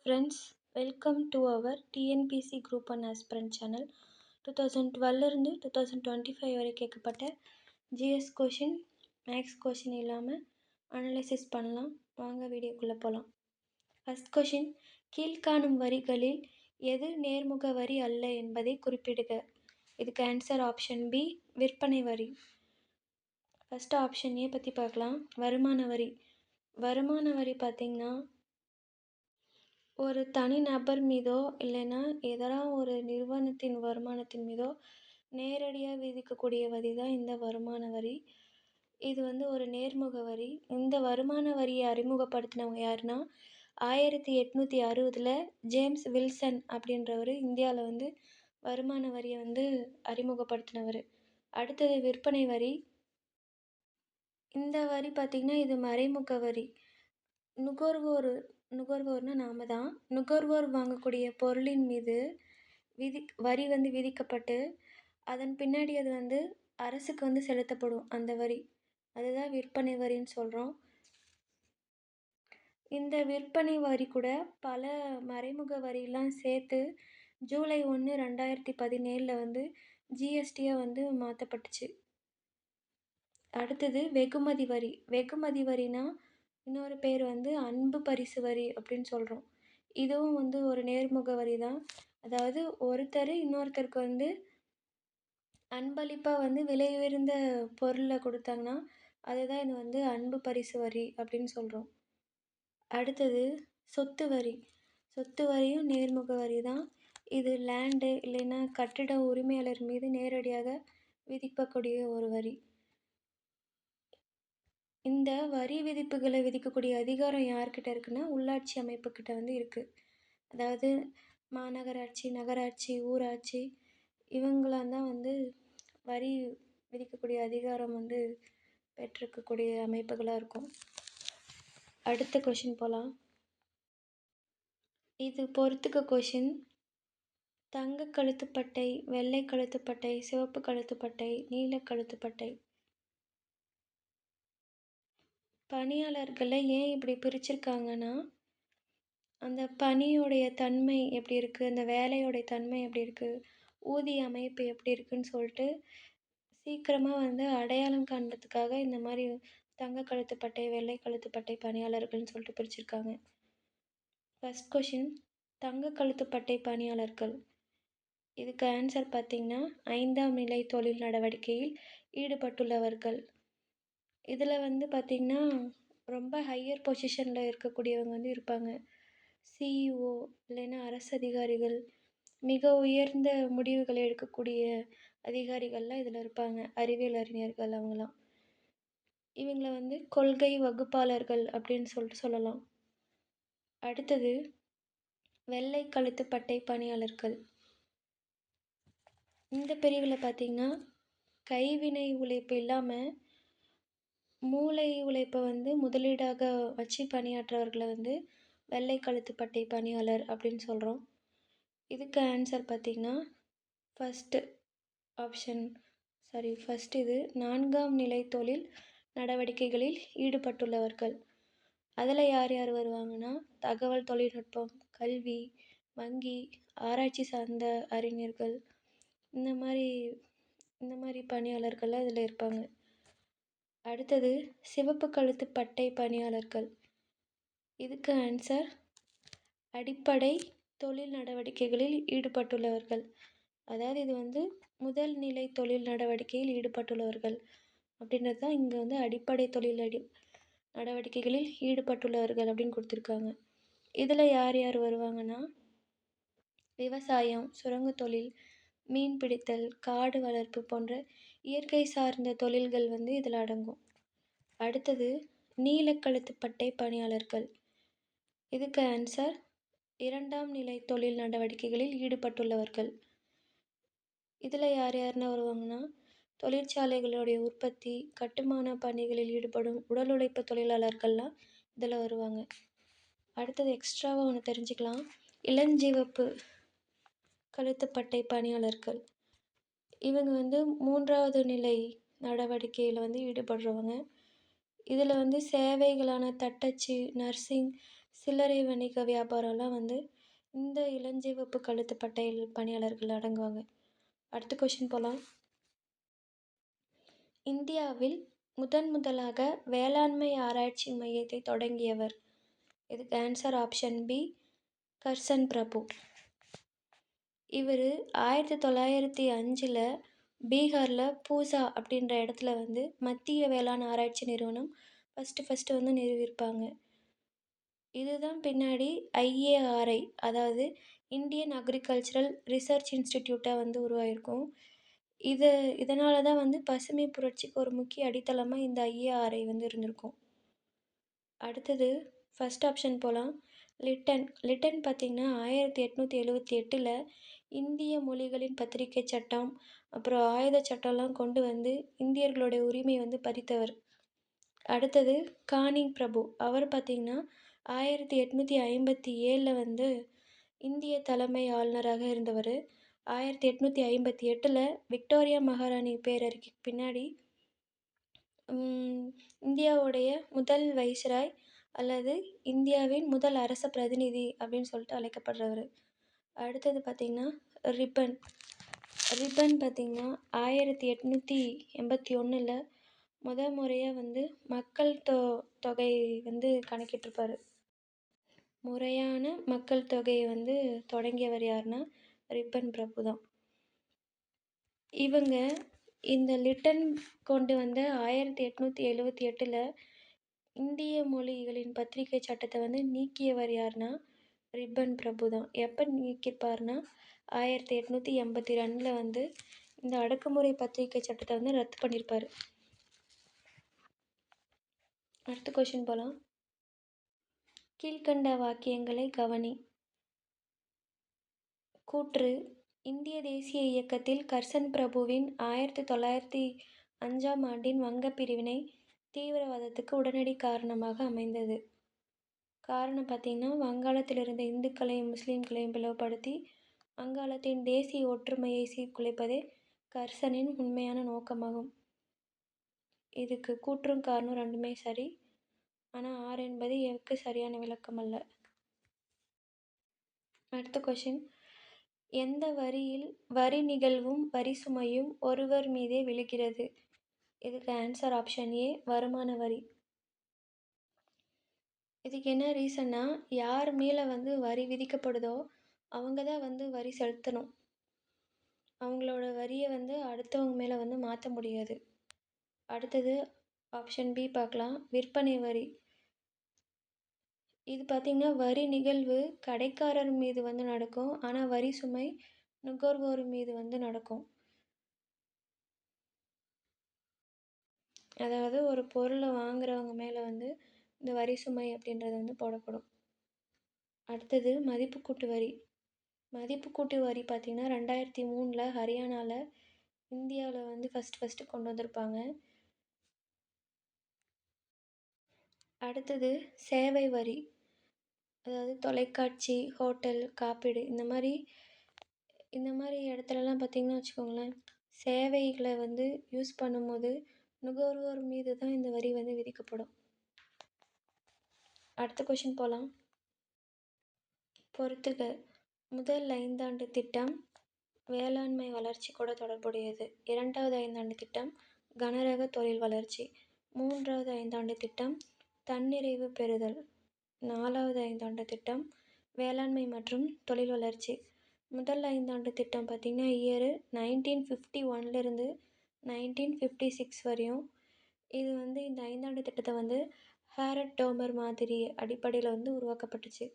Friends, welcome to our TNPSC group one aspirant channel. 2012 2025 வரை கேட்கப்பட்ட GS question, maths question இல்லாமல் analysis பண்ணலாம். வாங்க வீடியோக்குள்ளே போகலாம். ஃபர்ஸ்ட் கொஷின், கீழ்காணும் வரிகளில் எது நேர்முக வரி அல்ல என்பதை குறிப்பிடுக. இதுக்கு ஆன்சர் ஆப்ஷன் பி, விற்பனை வரி. ஃபர்ஸ்ட் ஆப்ஷன் ஏ பற்றி பார்க்கலாம். வருமான வரி. வருமான வரி பார்த்திங்கன்னா, ஒரு தனி நபர் மீதோ இல்லைன்னா எதனா ஒரு நிறுவனத்தின் வருமானத்தின் மீதோ நேரடியாக விதிக்கக்கூடிய வரி தான் இந்த வருமான வரி. இது ஒரு நேர்முக வரி. இந்த வருமான வரியை அறிமுகப்படுத்தினவங்க யாருன்னா 1860 ஜேம்ஸ் வில்சன் அப்படின்றவர் இந்தியாவில் வருமான வரியை அறிமுகப்படுத்தினவர். அடுத்தது விற்பனை வரி. இந்த வரி பார்த்திங்கன்னா இது மறைமுக வரி. நுகர்வோர்னா நாம தான். நுகர்வோர் வாங்கக்கூடிய பொருளின் மீது வரி விதிக்கப்பட்டு அதன் பின்னாடி அது அரசுக்கு செலுத்தப்படும் அந்த வரி. அதுதான் விற்பனை வரின்னு சொல்கிறோம். இந்த விற்பனை வரி கூட பல மறைமுக வரியெல்லாம் சேர்த்து ஜூலை 1, 2017 ஜிஎஸ்டியாக மாற்றப்பட்டுச்சு. அடுத்தது வெகுமதி வரி. வெகுமதி வரினா இன்னொரு பேர் அன்பு பரிசு வரி அப்படின்னு சொல்கிறோம். இதுவும் ஒரு நேர்முக வரி தான். அதாவது ஒருத்தர் இன்னொருத்தருக்கு அன்பளிப்பாக விலை உயர்ந்த பொருளை கொடுத்தாங்கன்னா அதுதான் இது அன்பு பரிசு வரி அப்படின்னு சொல்கிறோம். அடுத்தது சொத்து வரி. சொத்து வரியும் நேர்முக வரி தான். இது லேண்டு இல்லைன்னா கட்டிட உரிமையாளர் மீது நேரடியாக விதிக்கக்கூடிய ஒரு வரி. இந்த வரி விதிப்புகளை விதிக்கக்கூடிய அதிகாரம் யார்கிட்ட இருக்குன்னா உள்ளாட்சி அமைப்புக்கிட்ட இருக்குது. அதாவது மாநகராட்சி, நகராட்சி, ஊராட்சி இவங்களாம் தான் வரி விதிக்கக்கூடிய அதிகாரம் பெற்றிருக்கக்கூடிய அமைப்புகளாக இருக்கும். அடுத்த கொஷின் போகலாம். இது பொறுத்துக்க கொஷின். தங்க கழுத்துப்பட்டை, வெள்ளை கழுத்துப்பட்டை, சிவப்பு கழுத்துப்பட்டை, நீல கழுத்துப்பட்டை. பணியாளர்களை ஏன் இப்படி பிரிச்சிருக்காங்கன்னா, அந்த பணியோடைய தன்மை எப்படி இருக்குது, அந்த வேலையோடைய தன்மை எப்படி இருக்குது, ஊதிய அமைப்பு எப்படி இருக்குதுன்னு சொல்லிட்டு சீக்கிரமாக அடையாளம் காண்றதுக்காக இந்த மாதிரி தங்க கழுத்துப்பட்டை, வெள்ளை கழுத்துப்பட்டை பணியாளர்கள்னு சொல்லிட்டு பிரிச்சிருக்காங்க. ஃபர்ஸ்ட் கொஷின், தங்க கழுத்துப்பட்டை பணியாளர்கள். இதுக்கு ஆன்சர் பார்த்திங்கன்னா 5ஆம் நிலை தொழில் நடவடிக்கையில் ஈடுபட்டுள்ளவர்கள். இதில் பார்த்திங்கன்னா ரொம்ப ஹையர் பொசிஷனில் இருக்கக்கூடியவங்க இருப்பாங்க. சிஇஓ இல்லைன்னா அரசு அதிகாரிகள், மிக உயர்ந்த முடிவுகளை எடுக்கக்கூடிய அதிகாரிகள்லாம் இதில் இருப்பாங்க. அறிவியல் அறிஞர்கள் அவங்களாம். இவங்களை கொள்கை வகுப்பாளர்கள் அப்படின்னு சொல்லிட்டு சொல்லலாம். அடுத்தது வெள்ளை கழுத்துப்பட்டை பணியாளர்கள். இந்த பிரிவில் பார்த்திங்கன்னா கைவினை உழைப்பு இல்லாமல் மூளை உழைப்பை முதலீடாக வச்சு பணியாற்றவர்களை வெள்ளை கழுத்துப்பட்டை பணியாளர் அப்படின்னு சொல்கிறோம். இதுக்கு ஆன்சர் பார்த்திங்கன்னா ஃபஸ்ட் இது 4ஆம் நிலை தொழில் நடவடிக்கைகளில் ஈடுபட்டுள்ளவர்கள். அதில் யார் யார் வருவாங்கன்னா தகவல் தொழில்நுட்பம், கல்வி, வங்கி, ஆராய்ச்சி சார்ந்த அறிஞர்கள், இந்த மாதிரி பணியாளர்கள்லாம் இதில் இருப்பாங்க. அடுத்தது சிவப்பு கழுத்து பட்டை பணியாளர்கள். இதுக்கு ஆன்சர் அடிப்படை தொழில் நடவடிக்கைகளில் ஈடுபட்டுள்ளவர்கள். அதாவது இது முதல் நிலை தொழில் நடவடிக்கையில் ஈடுபட்டுள்ளவர்கள் அப்படின்றது தான் இங்கே அடிப்படை தொழில் நடவடிக்கைகளில் ஈடுபட்டுள்ளவர்கள் அப்படின்னு கொடுத்துருக்காங்க. இதில் யார் யார் வருவாங்கன்னா விவசாயம், சுரங்க தொழில், மீன் பிடித்தல், காடு வளர்ப்பு போன்ற இயற்கை சார்ந்த தொழில்கள் இதில் அடங்கும். அடுத்தது நீலக்கழுத்துப்பட்டை பணியாளர்கள். இதுக்கு ஆன்சர் 2ஆம் நிலை தொழில் நடவடிக்கைகளில் ஈடுபட்டுள்ளவர்கள். இதில் யார் யாருன்னா வருவாங்கன்னா தொழிற்சாலைகளுடைய உற்பத்தி, கட்டுமான பணிகளில் ஈடுபடும் உடல் உழைப்பு தொழிலாளர்கள்லாம் இதில் வருவாங்க. அடுத்தது எக்ஸ்ட்ராவாக ஒன்று தெரிஞ்சுக்கலாம். இளஞ்சிவப்பு கழுத்துப்பட்டை பணியாளர்கள். இவங்க 3ஆவது நிலை நடவடிக்கையில் ஈடுபடுறவங்க. இதில் சேவைகளான தட்டச்சு, நர்சிங், சில்லறை வணிக வியாபாரம்லாம் வந்து இந்த இளஞ்சிவப்பு கழுத்து பட்டையில் பணியாளர்கள் அடங்குவாங்க. அடுத்த கொஷின் போகலாம். இந்தியாவில் முதலாக வேளாண்மை ஆராய்ச்சி மையத்தை தொடங்கியவர். இதுக்கு ஆன்சர் ஆப்ஷன் பி, கர்சன் பிரபு. இவர் 1905 பீகாரில் பூசா அப்படின்ற இடத்துல வந்து மத்திய வேளாண் ஆராய்ச்சி நிறுவனம் ஃபஸ்ட்டு வந்து நிறுவியிருப்பாங்க. இதுதான் பின்னாடி IARI, அதாவது இந்தியன் அக்ரிகல்ச்சரல் ரிசர்ச் இன்ஸ்டிடியூட்டாக வந்து உருவாகிருக்கும். இதனால தான் வந்து பசுமை புரட்சிக்கு ஒரு முக்கிய அடித்தளமாக இந்த IARI வந்து இருந்திருக்கும். அடுத்தது ஃபஸ்ட் ஆப்ஷன் போகலாம். லிட்டன் பார்த்திங்கன்னா 1878 இந்திய மொழிகளின் பத்திரிகை சட்டம், அப்புறம் ஆயுத சட்டம்லாம் கொண்டு வந்து இந்தியர்களுடைய உரிமை வந்து பறித்தவர். அடுத்தது கானிங் பிரபு. அவர் பார்த்திங்கன்னா 1857 வந்து இந்திய தலைமை ஆளுநராக இருந்தவர். 1858 விக்டோரியா மகாராணி பேரறிக்கு பின்னாடி இந்தியாவுடைய முதல் வைஸ்ராய் அல்லது இந்தியாவின் முதல் அரச பிரதிநிதி அப்படின்னு சொல்லிட்டு அழைக்கப்படுறவர். அடுத்தது பார்த்திங்கன்னா ரிப்பன் பார்த்திங்கன்னா 1881 முறையாக வந்து மக்கள் தொகை வந்து கணக்கிட்டிருப்பார். முறையான மக்கள் தொகையை வந்து தொடங்கியவர் யாருன்னா ரிப்பன் பிரபு தான். இவங்க இந்த லிட்டன் கொண்டு வந்த 1878 இந்திய மொழிகளின் பத்திரிகை சட்டத்தை வந்து நீக்கியவர் யாருன்னா ரிப்பன் பிரபு தான். எப்போ நீக்கியிருப்பார்னா 1882 வந்து இந்த அடக்குமுறை பத்திரிகை சட்டத்தை வந்து ரத்து பண்ணியிருப்பார். அடுத்த கொஷின் போகலாம். கீழ்கண்ட வாக்கியங்களை கவனி. கூற்று: இந்திய தேசிய இயக்கத்தில் கர்சன் பிரபுவின் 1905 வங்கப் பிரிவினை தீவிரவாதத்துக்கு உடனடி காரணமாக அமைந்தது. காரணம் பார்த்திங்கன்னா வங்காளத்தில் இருந்த இந்துக்களையும் முஸ்லீம்களையும் பிளவுபடுத்தி வங்காளத்தின் தேசிய ஒற்றுமையை சீர்குலைப்பதே கர்சனின் உண்மையான நோக்கமாகும். இதுக்கு கூற்றும் காரணம் ரெண்டுமே சரி. ஆனால் 6 என்பது எனக்கு சரியான விளக்கம் அல்ல. அடுத்த கொஷின். எந்த வரியில் வரி நிகழ்வும் வரி சுமையும் ஒருவர் மீதே விழுகிறது? இதுக்கு ஆன்சர் ஆப்ஷன் ஏ, வருமான வரி. இதுக்கு என்ன ரீசன்னா, யார் மேலே வந்து வரி விதிக்கப்படுதோ அவங்க தான் வந்து வரி செலுத்தணும். அவங்களோட வரியை வந்து அடுத்தவங்க மேலே வந்து மாற்ற முடியாது. அடுத்தது ஆப்ஷன் பி பார்க்கலாம். விற்பனை வரி. இது பார்த்திங்கன்னா வரி நிகழ்வு கடைக்காரர் மீது வந்து நடக்கும். ஆனால் வரி சுமை நுகர்வோர் மீது வந்து நடக்கும். அதாவது ஒரு பொருளை வாங்குறவங்க மேலே வந்து இந்த வரி சுமை அப்படின்றது வந்து போடப்படும். அடுத்தது மதிப்பு கூட்டு வரி. மதிப்பு கூட்டு வரி பார்த்திங்கன்னா 2003 ஹரியானாவில் இந்தியாவில் வந்து ஃபஸ்ட்டு கொண்டு வந்திருப்பாங்க. அடுத்தது சேவை வரி. அதாவது தொலைக்காட்சி, ஹோட்டல், காப்பீடு இந்த மாதிரி இடத்துலலாம் பார்த்திங்கன்னா வச்சுக்கோங்களேன், சேவைகளை வந்து யூஸ் பண்ணும்போது நுகர்வோர் மீது தான் இந்த வரி வந்து விதிக்கப்படும். அடுத்த கொஷின் போகலாம். பொறுத்துக. முதல் 5 ஆண்டு திட்டம் வேளாண்மை வளர்ச்சி கூட தொடர்புடையது. 2வது 5 ஆண்டு திட்டம் கனரக தொழில் வளர்ச்சி. 3வது 5 ஆண்டு திட்டம் தன்னிறைவு பெறுதல். 4வது 5 ஆண்டு திட்டம் வேளாண்மை மற்றும் தொழில் வளர்ச்சி. முதல் 5 ஆண்டு திட்டம் பார்த்திங்கன்னா இயர் 1951 1956 வரையும். இது வந்து இந்த 5 ஆண்டு திட்டத்தை வந்து ஹேரட் டோமர் மாதிரி அடிப்படையில் வந்து உருவாக்கப்பட்டுச்சு.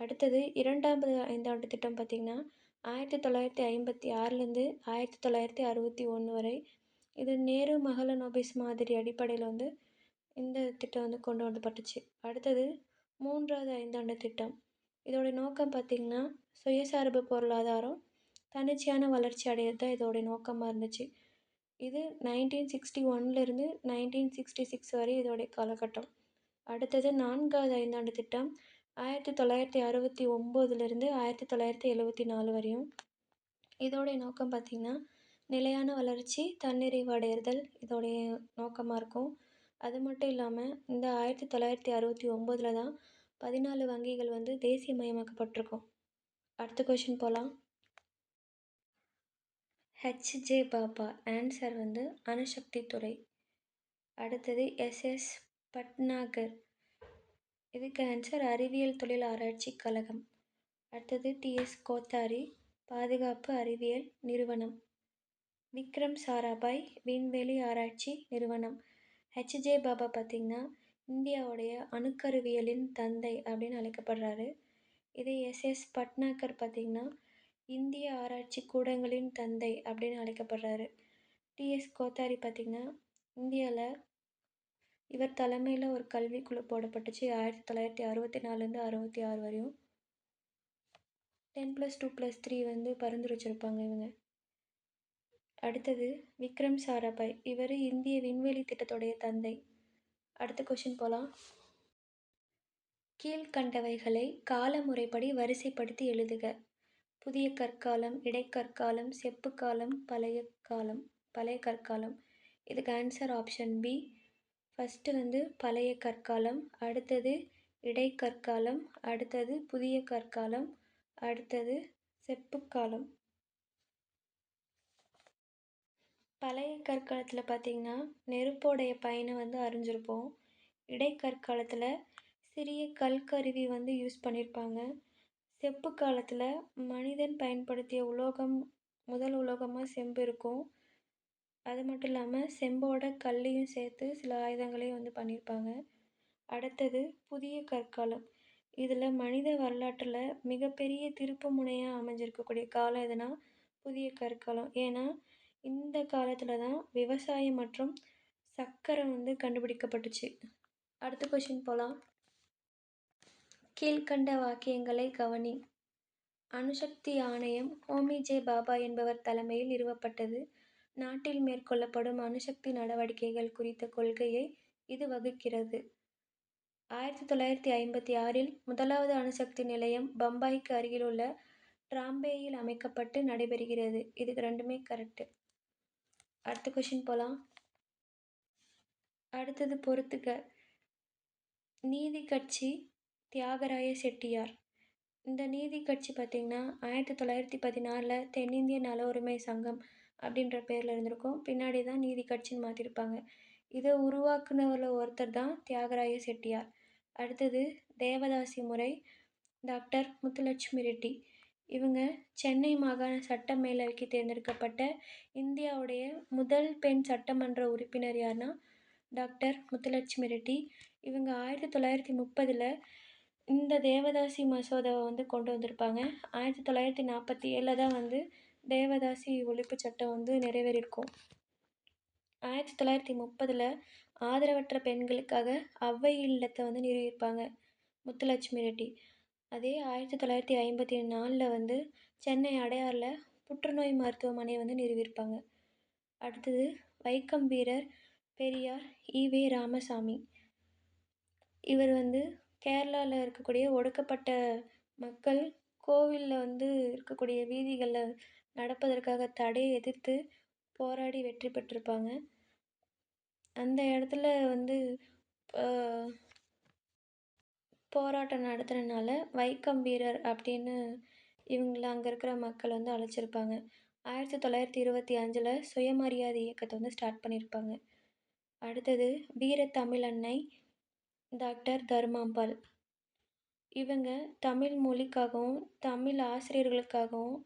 அடுத்தது 2வது 5 ஆண்டு திட்டம் பார்த்திங்கன்னா 1956 1961 வரை. இது நேரு மஹலனோபிஸ் மாதிரி அடிப்படையில் வந்து இந்த திட்டம் வந்து கொண்டு வரப்பட்டுச்சு. அடுத்தது 3வது 5 ஆண்டு திட்டம். இதோடைய நோக்கம் பார்த்திங்கன்னா சுயசார்பு பொருளாதாரம், தன்னிச்சையான வளர்ச்சி அடையிறது தான் இதோடைய நோக்கமாக இருந்துச்சு. இது 1961 1966 வரை இதோடைய காலகட்டம். அடுத்தது 4வது 5 ஆண்டு திட்டம் 1969 1974 வரையும். இதோடைய நோக்கம் பார்த்திங்கன்னா நிலையான வளர்ச்சி, தன்னிறைவு அடையிறதல் இதோடைய நோக்கமாக இருக்கும். அது மட்டும் இல்லாமல் இந்த 1969 தான் 14 வங்கிகள் வந்து தேசியமயமாக்கப்பட்டிருக்கும். அடுத்த கொஷின் போகலாம். ஹெச்.ஜே. பாபா. ஆன்சர் வந்து அணுசக்தி துறை. அடுத்தது எஸ்.எஸ். பட்னாகர். இதுக்கு ஆன்சர் அறிவியல் தொழில் ஆராய்ச்சி கழகம். அடுத்தது டி.எஸ். கோத்தாரி. பாதுகாப்பு அறிவியல் நிறுவனம். விக்ரம் சாராபாய் விண்வெளி ஆராய்ச்சி நிறுவனம். ஹெச்.ஜே. பாபா பார்த்திங்கன்னா இந்தியாவுடைய அணுக்கருவியலின் தந்தை அப்படின்னு அழைக்கப்படுறாரு. இதே எஸ்.எஸ். பட்னாகர் பார்த்திங்கன்னா இந்திய ஆராய்ச்சி கூடங்களின் தந்தை அப்படின்னு அழைக்கப்படுறாரு. டி.எஸ். கோத்தாரி பார்த்திங்கன்னா இந்தியாவில் இவர் தலைமையில் ஒரு கல்விக்குழு போடப்பட்டுச்சு 1964லேருந்து 66 வரையும். 10+2+3 வந்து பரிந்துரைச்சிருப்பாங்க இவங்க. அடுத்தது விக்ரம் சாராபாய். இவர் இந்திய விண்வெளி திட்டத்துடைய தந்தை. அடுத்த கொஷின் போகலாம். கீழ்கண்டவைகளை காலமுறைப்படி வரிசைப்படுத்தி எழுதுக. புதிய கற்காலம், இடைக்கற்காலம், செப்பு காலம், பழைய கற்காலம். இதுக்கு ஆன்சர் ஆப்ஷன் பி. ஃபஸ்ட்டு வந்து பழைய கற்காலம், அடுத்தது இடைக்கற்காலம், அடுத்தது புதிய கற்காலம், அடுத்தது செப்புக்காலம். பழைய கற்காலத்தில் பார்த்திங்கன்னா நெருப்போடைய பயனை வந்து அறிஞ்சிருப்போம். இடைக்கற்காலத்தில் சிறிய கல்கருவி வந்து யூஸ் பண்ணியிருப்பாங்க. செப்பு காலத்தில் மனிதன் பயன்படுத்திய உலோகம் முதல் உலோகமாக செம்பு இருக்கும். அது மட்டும் இல்லாமல் செம்போட கல்லையும் சேர்த்து சில ஆயுதங்களையும் வந்து பண்ணியிருப்பாங்க. அடுத்தது புதிய கற்காலம். இதில் மனித வரலாற்றில் மிகப்பெரிய திருப்பு முனையாக அமைஞ்சிருக்கக்கூடிய காலம் எதுனா புதிய கற்காலம். ஏன்னா இந்த காலத்தில் தான் விவசாயம் மற்றும் சர்க்கரை வந்து கண்டுபிடிக்கப்பட்டுச்சு. அடுத்த கொஷின் போகலாம். கீழ்கண்ட வாக்கியங்களை கவனி. அணுசக்தி ஆணையம் ஹோமி.ஜே. பாபா என்பவர் தலைமையில் நிறுவப்பட்டது. நாட்டில் மேற்கொள்ளப்படும் அணுசக்தி நடவடிக்கைகள் குறித்த கொள்கையை இது வகுக்கிறது. 1956இல் முதலாவது அணுசக்தி நிலையம் பம்பாய்க்கு அருகிலுள்ள டிராம்பேயில் அமைக்கப்பட்டு நடைபெறுகிறது. இதுக்கு ரெண்டுமே கரெக்டு. அடுத்த கொஷின் போகலாம். அடுத்தது பொறுத்துக்க. நீதி கட்சி தியாகராய செட்டியார். இந்த நீதி கட்சி பார்த்திங்கன்னா 1916 தென்னிந்திய நல உரிமை சங்கம் அப்படின்ற பேரில் இருந்திருக்கும். பின்னாடி தான் நீதி கட்சின்னு மாற்றிருப்பாங்க. இதை உருவாக்குனவரில் ஒருத்தர் தான் தியாகராய செட்டியார். அடுத்தது தேவதாசி முறை. டாக்டர் முத்துலட்சுமி ரெட்டி. இவங்க சென்னை மாகாண சட்ட மேலவைக்கு தேர்ந்தெடுக்கப்பட்ட இந்தியாவுடைய முதல் பெண் சட்டமன்ற உறுப்பினர் யாருன்னா டாக்டர் முத்துலட்சுமி ரெட்டி. இவங்க 1930 இந்த தேவதாசி மசோதாவை வந்து கொண்டு வந்திருப்பாங்க. 1947 தான் வந்து தேவதாசி ஒழிப்பு சட்டம் வந்து நிறைவேறியிருக்கும். 1930 ஆதரவற்ற பெண்களுக்காக அவ்வை இல்லத்தை வந்து நிறுவியிருப்பாங்க முத்துலட்சுமி ரெட்டி. அதே 1954 வந்து சென்னை அடையாறில் புற்றுநோய் மருத்துவமனையை வந்து நிறுவியிருப்பாங்க. அடுத்தது வைக்கம் வீரர் பெரியார் ஈ.வே. ராமசாமி. இவர் வந்து கேரளாவில் இருக்கக்கூடிய ஒடுக்கப்பட்ட மக்கள் கோவிலில் வந்து இருக்கக்கூடிய வீதிகளில் நடப்பதற்காக தடையை எதிர்த்து போராடி வெற்றி பெற்றிருப்பாங்க. அந்த இடத்துல வந்து போராட்டம் நடத்துகிறனால வைக்கம் வீரர் அப்படின்னு இவங்கள அங்கே இருக்கிற மக்கள் வந்து அழைச்சிருப்பாங்க. 1925 சுயமரியாதை இயக்கத்தை வந்து ஸ்டார்ட் பண்ணியிருப்பாங்க. அடுத்தது வீர தமிழன்னை டாக்டர் தர்மாம்பாள். இவங்க தமிழ் மொழிக்காகவும் தமிழ் ஆசிரியர்களுக்காகவும்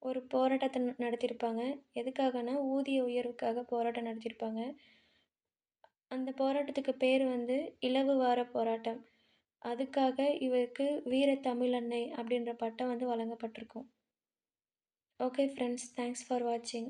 ஒரு போராட்டத்தை நடத்தியிருப்பாங்க. எதுக்காகனா ஊதிய உயர்வுக்காக போராட்டம் நடத்தியிருப்பாங்க. அந்த போராட்டத்துக்கு பேர் வந்து இலவு வார போராட்டம். அதுக்காக இவருக்கு வீர தமிழன்னை அப்படின்ற பட்டம் வந்து வழங்கப்பட்டிருக்கும். ஓகே ஃப்ரெண்ட்ஸ், தேங்க்ஸ் ஃபார் வாட்சிங்.